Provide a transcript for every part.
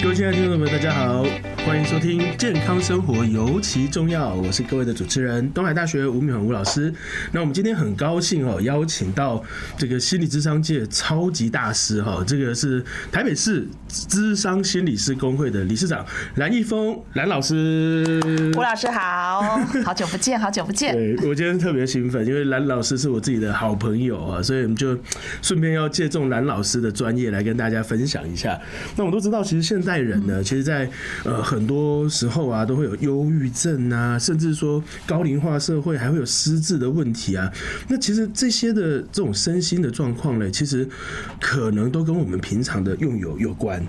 各位亲爱的听众朋友们，大家好，欢迎收听《健康生活尤其重要》，我是各位的主持人东海大学吴敏宏吴老师。那我们今天很高兴邀请到这个心理咨商界超级大师这个是台北市咨商心理师公会的理事长蓝奕峰蓝老师。吴老师好，好久不见，好久不见。对，我今天特别兴奋，因为蓝老师是我自己的好朋友啊，所以我们就顺便要借重蓝老师的专业来跟大家分享一下。那我们都知道，其实现代人呢，其实在很多时候啊，都会有忧郁症啊，甚至说高龄化社会还会有失智的问题啊。那其实这些的这种身心的状况呢，其实可能都跟我们平常的用友有关。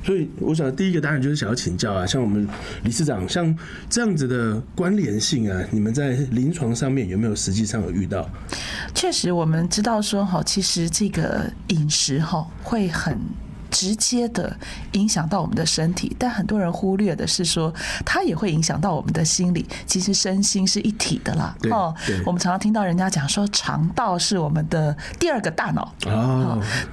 所以我想第一个当然就是想要请教啊，像我们理事长像这样子的关联性啊，你们在临床上面有没有实际上有遇到？确实，我们知道说其实这个饮食会很直接的影响到我们的身体，但很多人忽略的是说，它也会影响到我们的心理。其实身心是一体的啦。我们常常听到人家讲说，肠道是我们的第二个大脑。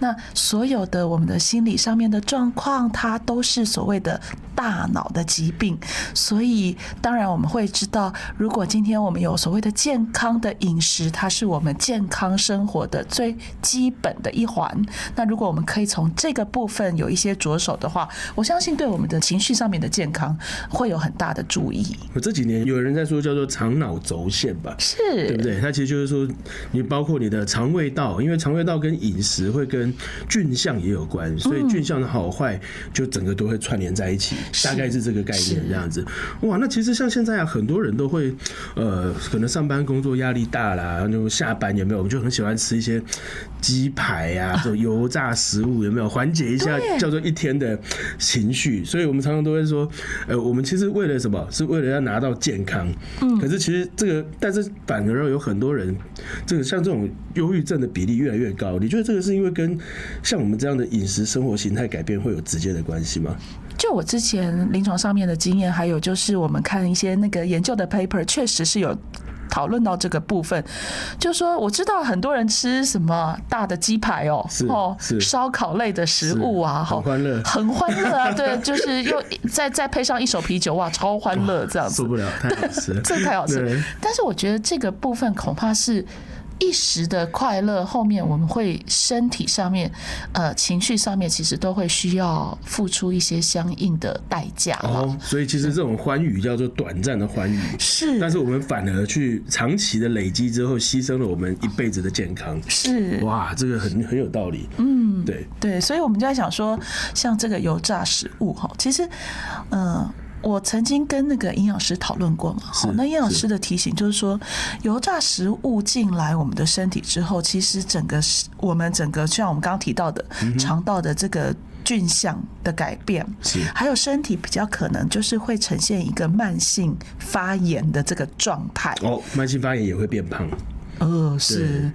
那所有的我们的心理上面的状况，它都是所谓的大脑的疾病。所以当然我们会知道，如果今天我们有所谓的健康的饮食，它是我们健康生活的最基本的一环。那如果我们可以从这个部分有一些着手的话，我相信对我们的情绪上面的健康会有很大的注意。我这几年有人在说叫做肠脑轴线吧，是，对不对？它其实就是说，你包括你的肠胃道，因为肠胃道跟饮食会跟菌相也有关，所以菌相的好坏就整个都会串联在一起，大概是这个概念这样子。哇，那其实像现在啊，很多人都会可能上班工作压力大啦，然后下班有没有？我们就很喜欢吃一些鸡排啊，这种油炸食物有没有？缓解一下叫做一天的情绪，所以我们常常都会说，我们其实为了什么？是为了要拿到健康。可是其实这个，但是反而有很多人，这个像这种忧郁症的比例越来越高。你觉得这个是因为跟像我们这样的饮食生活形态改变会有直接的关系吗？就我之前临床上面的经验，还有就是我们看一些那个研究的 paper， 确实是有讨论到这个部分，就说我知道很多人吃什么大的鸡排烧烤类的食物啊，很欢乐，很欢乐啊，对，就是又再配上一手啤酒，哇，超欢乐这样子，受不了，太好吃了，这太好吃了。但是我觉得这个部分恐怕是一时的快乐，后面我们会身体上面、情绪上面，其实都会需要付出一些相应的代价。所以其实这种欢愉叫做短暂的欢愉，是，但是我们反而去长期的累积之后，牺牲了我们一辈子的健康。是，哇，这个很有道理。对，所以我们就在想说，像这个油炸食物其实我曾经跟那个营养师讨论过嘛，那营养师的提醒就是说，油炸食物进来我们的身体之后，其实我们整个像我们刚刚提到的肠道的这个菌相的改变，还有身体比较可能就是会呈现一个慢性发炎的这个状态。慢性发炎也会变胖。是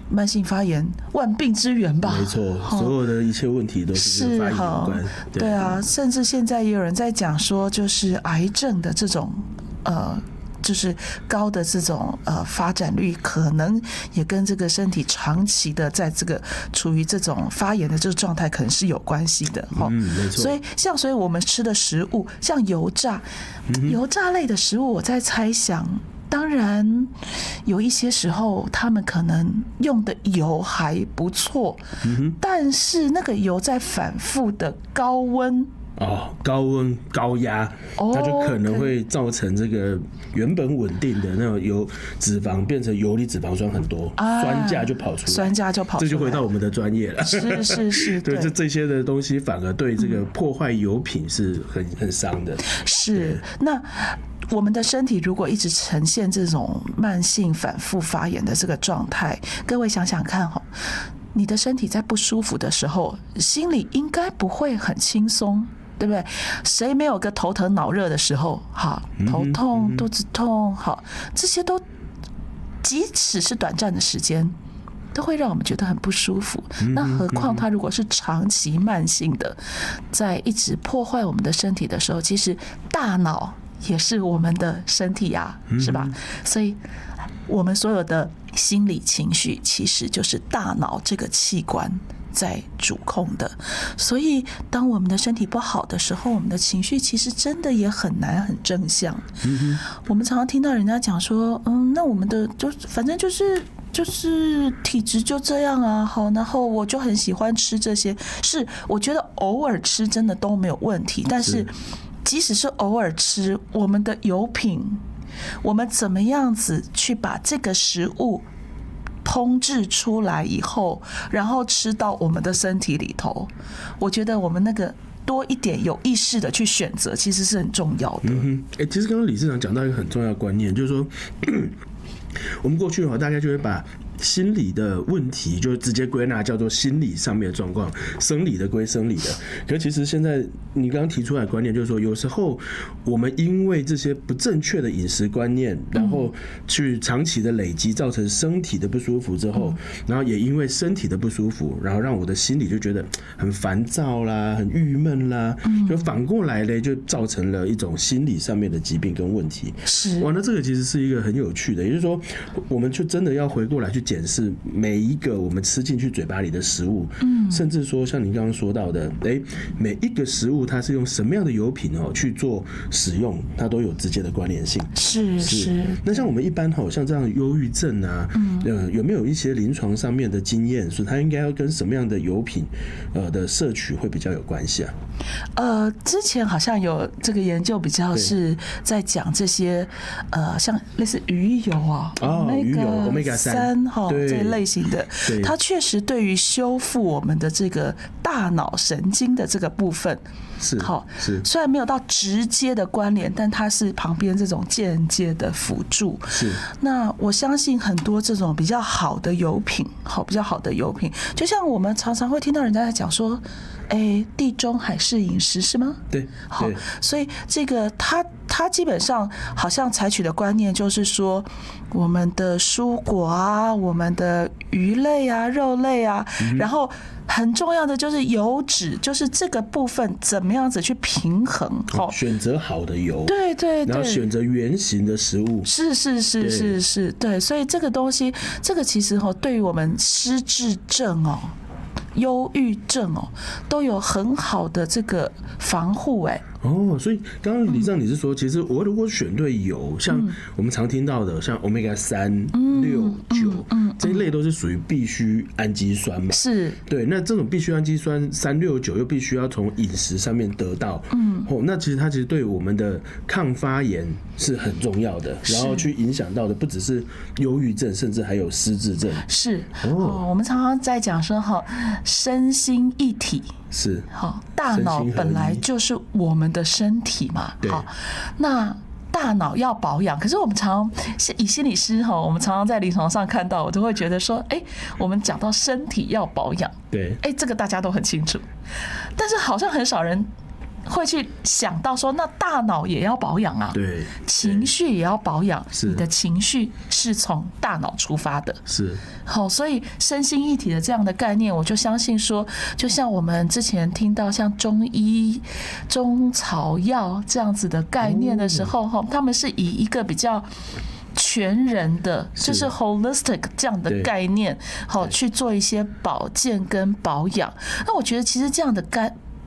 慢性发炎，万病之源吧？没错，所有的一切问题都是跟发炎有关。对啊，甚至现在也有人在讲说，就是癌症的这种就是高的这种发展率，可能也跟这个身体长期的在这个处于这种发炎的这个状态，可能是有关系的。没错。所以我们吃的食物，像油炸类的食物，我在猜想。当然，有一些时候他们可能用的油还不错，但是那个油在反复的高温。高温高压，它就可能会造成这个原本稳定的那种油脂肪变成油离脂肪酸很多，酸价就跑出来，这就回到我们的专业了。是，对，这些的东西反而对这个破坏油品是很伤的。是，那我们的身体如果一直呈现这种慢性反复发炎的这个状态，各位想想看你的身体在不舒服的时候，心里应该不会很轻松，对不对？谁没有个头疼脑热的时候？头痛、肚子痛，这些都即使是短暂的时间，都会让我们觉得很不舒服。那何况它如果是长期慢性的，在一直破坏我们的身体的时候，其实大脑也是我们的身体呀，是吧？所以我们所有的心理情绪其实就是大脑这个器官在主控的，所以当我们的身体不好的时候，我们的情绪其实真的也很难很正向。我们常常听到人家讲说，那我们的反正就是体质就这样啊，好，然后我就很喜欢吃这些，是我觉得偶尔吃真的都没有问题，但是即使是偶尔吃，我们的油品，我们怎么样子去把这个食物烹制出来以后，然后吃到我们的身体里头，我觉得我们那个多一点有意识的去选择，其实是很重要的。其实刚刚理事长讲到一个很重要的观念，就是说我们过去大概就会把心理的问题就直接归纳叫做心理上面的状况，生理的归生理的。可是其实现在你刚刚提出来的观念就是说，有时候我们因为这些不正确的饮食观念，然后去长期的累积，造成身体的不舒服之后，然后也因为身体的不舒服，然后让我的心里就觉得很烦躁啦，很郁闷啦，就反过来嘞，就造成了一种心理上面的疾病跟问题。是哇，那这个其实是一个很有趣的，也就是说，我们就真的要回过来去检视每一个我们吃进去嘴巴里的食物，甚至说像您刚刚说到的，每一个食物它是用什么样的油品去做使用，它都有直接的关联性。是。那像我们一般像这样的忧郁症啊，有没有一些临床上面的经验，说它应该要跟什么样的油品的摄取会比较有关系啊？之前好像有这个研究比较是在讲这些像类似鱼油啊，鱼油 Omega 3这一类型的，它确实对于修复我们的这个大脑神经的这个部分是好，虽然没有到直接的关联，但它是旁边这种间接的辅助。是，那我相信很多这种比较好的油品，比较好的油品，就像我们常常会听到人家在讲说，地中海式饮食是吗？对，好，所以这个它基本上好像采取的观念就是说，我们的蔬果啊，我们的鱼类啊、肉类啊，然后很重要的就是油脂，就是这个部分怎么样子去平衡，选择好的油，对，然后选择原型的食物，是，对，所以这个东西，这个其实对于我们失智症忧郁症都有很好的这个防护所以刚刚理事长你是说，其实我如果选对油，像我们常听到的，像 Omega 3、6、9这一类都是属于必需氨基酸嘛？是，对。那这种必需氨基酸3、6、9又必须要从饮食上面得到，那其实它其实对我们的抗发炎是很重要的，然后去影响到的不只是忧郁症，甚至还有失智症。是我们常常在讲说身心一体。是，大脑本来就是我们的身体嘛，那大脑要保养，可是我们常以心理师我们常常在临床上看到，我都会觉得说，我们讲到身体要保养，对，这个大家都很清楚，但是好像很少人会去想到说，那大脑也要保养啊，对，情绪也要保养，你的情绪是从大脑出发的，是，所以身心一体的这样的概念，我就相信说，就像我们之前听到像中医、中草药这样子的概念的时候，他们是以一个比较全人的，就是 holistic 这样的概念，去做一些保健跟保养。那我觉得其实这样的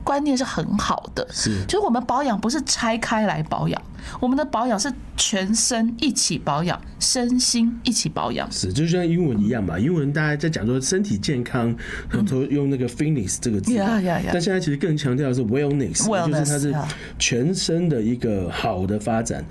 观念是很好的，就是我们保养不是拆开来保养，我们的保养是全身一起保养，身心一起保养。是，就像英文一样嘛，英文大家在讲说身体健康，很多用那个 fitness 这个字，但现在其实更强调的是 wellness， 就是它是全身的一个好的发展，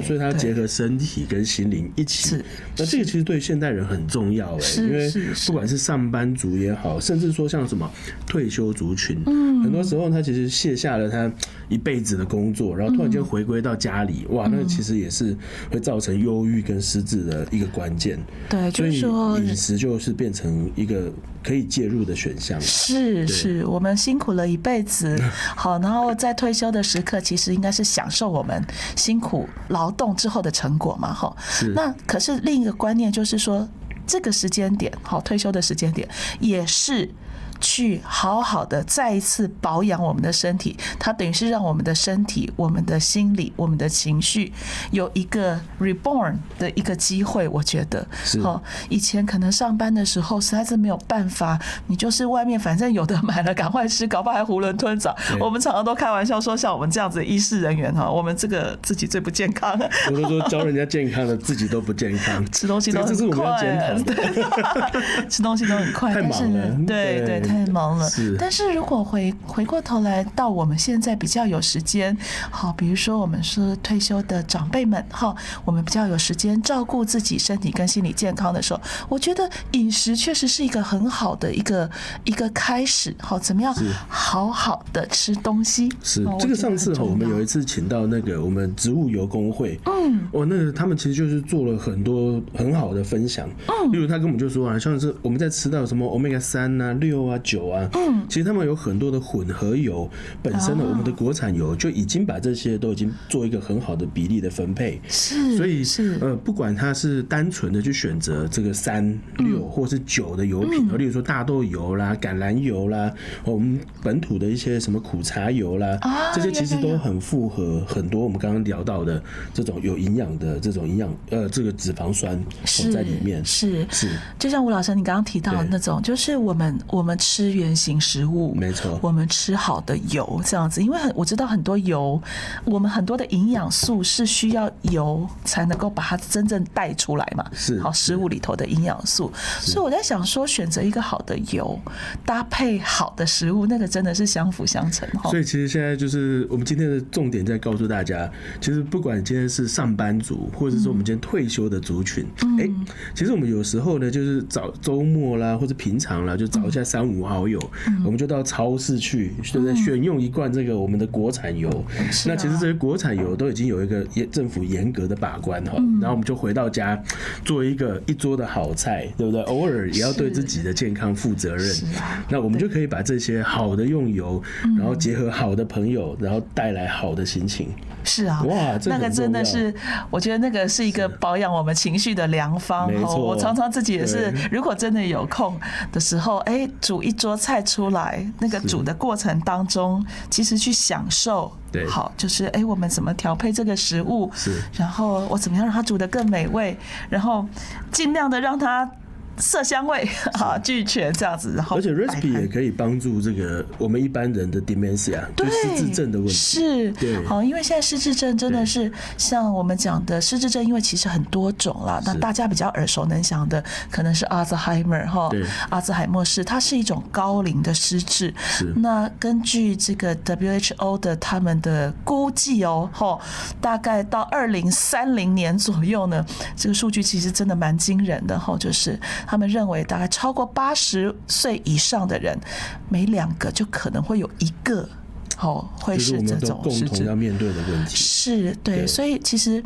所以它结合身体跟心灵一起。那这个其实对现代人很重要因为不管是上班族也好，甚至说像什么退休族群，很多时候他其实卸下了他一辈子的工作，然后突然间回归到家里，哇，那其实也是会造成忧郁跟失智的一个关键。对，就是说饮食就是变成一个可以介入的选项。是，我们辛苦了一辈子，然后在退休的时刻，其实应该是享受我们辛苦劳动之后的成果嘛，那可是另一个观念就是说，这个时间点，退休的时间点，也是去好好的再一次保养我们的身体，它等于是让我们的身体、我们的心理、我们的情绪有一个 reborn 的一个机会。我觉得，以前可能上班的时候实在是没有办法，你就是外面反正有的买了赶快吃，搞不好还囫囵吞枣。我们常常都开玩笑说，像我们这样子的医事人员我们这个自己最不健康。我都说教人家健康的，自己都不健康，吃东西都很快，吃东西都很快，太忙了，对，太忙了。但是如果回过头来到我们现在比较有时间，好，比如说我们是退休的长辈们，我们比较有时间照顾自己身体跟心理健康的时候，我觉得饮食确实是一个很好的一个开始。好，怎么样好好的吃东西？是这个上次我们有一次请到那个我们植物油工会，那个他们其实就是做了很多很好的分享，例如他跟我们就说像是我们在吃到什么 Omega 3啊、6啊、9啊，其实他们有很多的混合油，本身的我们的国产油就已经把这些都已经做一个很好的比例的分配，所以不管它是单纯的去选择这个3、6或是9的油品，例如说大豆油啦、橄榄油啦，我们本土的一些什么苦茶油啦，这些其实都很符合很多我们刚刚聊到的这种有营养的这种这个脂肪酸在里面。是，就像吴老师你刚刚提到的那种，就是我们吃原型食物，没错，我们吃好的油这样子，因为我知道很多油，我们很多的营养素是需要油才能够把它真正带出来嘛，好，食物里头的营养素。所以我在想说，选择一个好的油搭配好的食物，那个真的是相辅相成。所以其实现在就是我们今天的重点在告诉大家，其实不管今天是上班族，或者说我们今天退休的族群，其实我们有时候呢，就是找周末啦，或者平常啦，就找一下3、5好友，我们就到超市去，对不对？选用一罐这个我们的国产油。那其实这些国产油都已经有一个政府严格的把关哈，然后我们就回到家做一桌的好菜，对不对？偶尔也要对自己的健康负责任。那我们就可以把这些好的用油，然后结合好的朋友，然后带来好的心情。是啊，哇，那个真的是，我觉得那个是一个保养我们情绪的良方。我常常自己也是，如果真的有空的时候，煮一桌菜出来，那个煮的过程当中，其实去享受。好，就是我们怎么调配这个食物，然后我怎么样让它煮得更美味，然后尽量的让它色香味俱全这样子，然后而且 recipe 也可以帮助这个我们一般人的 dementia， 就失智症的问题。是，好，因为现在失智症真的是像我们讲的失智症，因为其实很多种啦，那大家比较耳熟能详的可能是阿兹海默阿兹海默氏，它是一种高龄的失智。那根据这个 WHO 的他们的估计大概到2030年左右呢，这个数据其实真的蛮惊人的就是他们认为大概超过80岁以上的人，每2个就可能会有1个会是这种共同要面对的问题。是，对，所以其实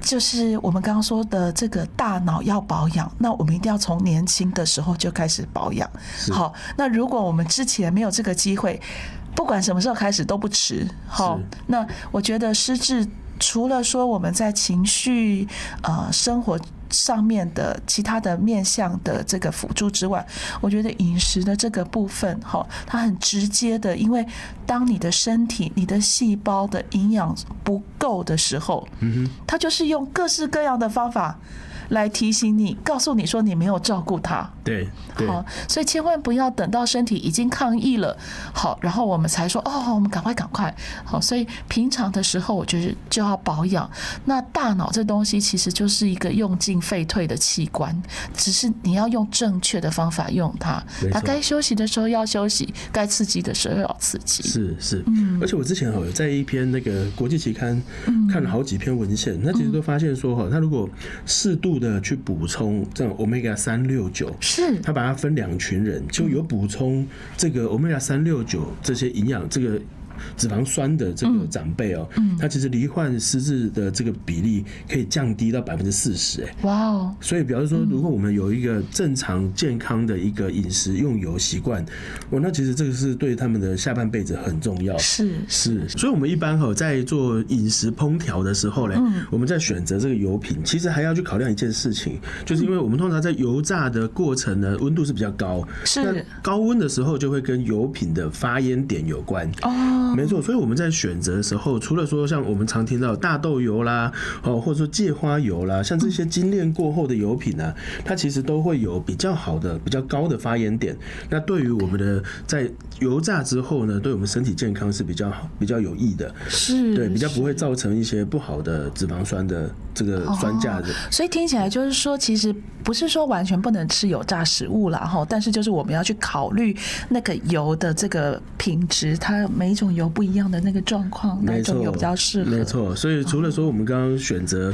就是我们刚刚说的这个大脑要保养，那我们一定要从年轻的时候就开始保养。好，那如果我们之前没有这个机会，不管什么时候开始都不迟。好，那我觉得失智除了说我们在情绪生活上面的其他的面向的这个辅助之外，我觉得饮食的这个部分它很直接的，因为当你的身体、你的细胞的营养不够的时候，它就是用各式各样的方法来提醒你，告诉你说你没有照顾它。对，好，所以千万不要等到身体已经抗议了，好，然后我们才说我们赶快。好，所以平常的时候，我觉得就要保养。那大脑这东西其实就是一个用进废退的器官，只是你要用正确的方法用它。它该休息的时候要休息，该刺激的时候要刺激。是，而且我之前有在一篇那个国际期刊看了好几篇文献，那其实都发现说他如果适度的去补充这种 Omega 3、6、9。他把它分2群人，就有补充这个 Omega 3、6、9这些营养，这个脂肪酸的这个长辈哦，他其实罹患失智的这个比例可以降低到40%，哇哦！所以比方说，如果我们有一个正常健康的一个饮食用油习惯，那其实这个是对他们的下半辈子很重要。是，所以我们一般在做饮食烹调的时候呢，我们在选择这个油品，其实还要去考量一件事情，就是因为我们通常在油炸的过程呢，温度是比较高，那高温的时候就会跟油品的发烟点有关。没错，所以我们在选择的时候，除了说像我们常听到大豆油啦，或者说芥花油啦，像这些精炼过后的油品啊，它其实都会有比较好的、比较高的发烟点。那对于我们的在油炸之后呢，对我们身体健康是比较有益的，对，比较不会造成一些不好的脂肪酸的这个酸价的。所以听起来就是说，其实不是说完全不能吃油炸食物啦，但是就是我们要去考虑那个油的这个品质，它每一种油不一样的那个状况，哪种油比较适合？没错，所以除了说我们刚刚选择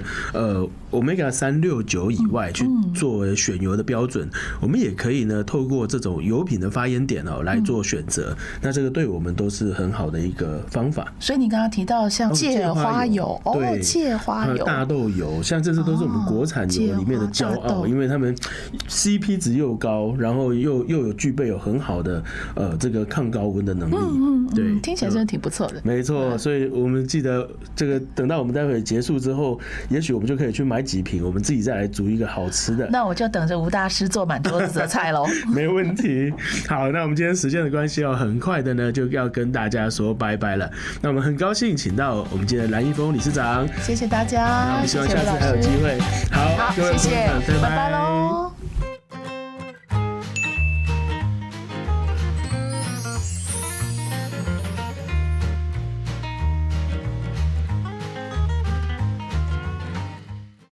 Omega 369以外去作为选油的标准，我们也可以呢透过这种油品的发烟点来做选择，那这个对我们都是很好的一个方法。所以你刚刚提到像芥花油，芥花油、大豆油，像这些都是我们国产油里面的骄傲，因为他们 CP 值又高，然后又有具备有很好的这个抗高温的能力。对，听起来真的挺不错的。没错，所以我们记得这个，等到我们待会结束之后，也许我们就可以去买几瓶，我们自己再来煮一个好吃的。那我就等着吴大师做满桌子的菜喽。没问题。好，那我们今天时间的关系很快的呢就要跟大家说拜拜了。那我们很高兴请到我们今天的蓝一峰理事长，谢谢大家。那我们希望下次还有机会。好，各位谢谢，拜拜拜喽。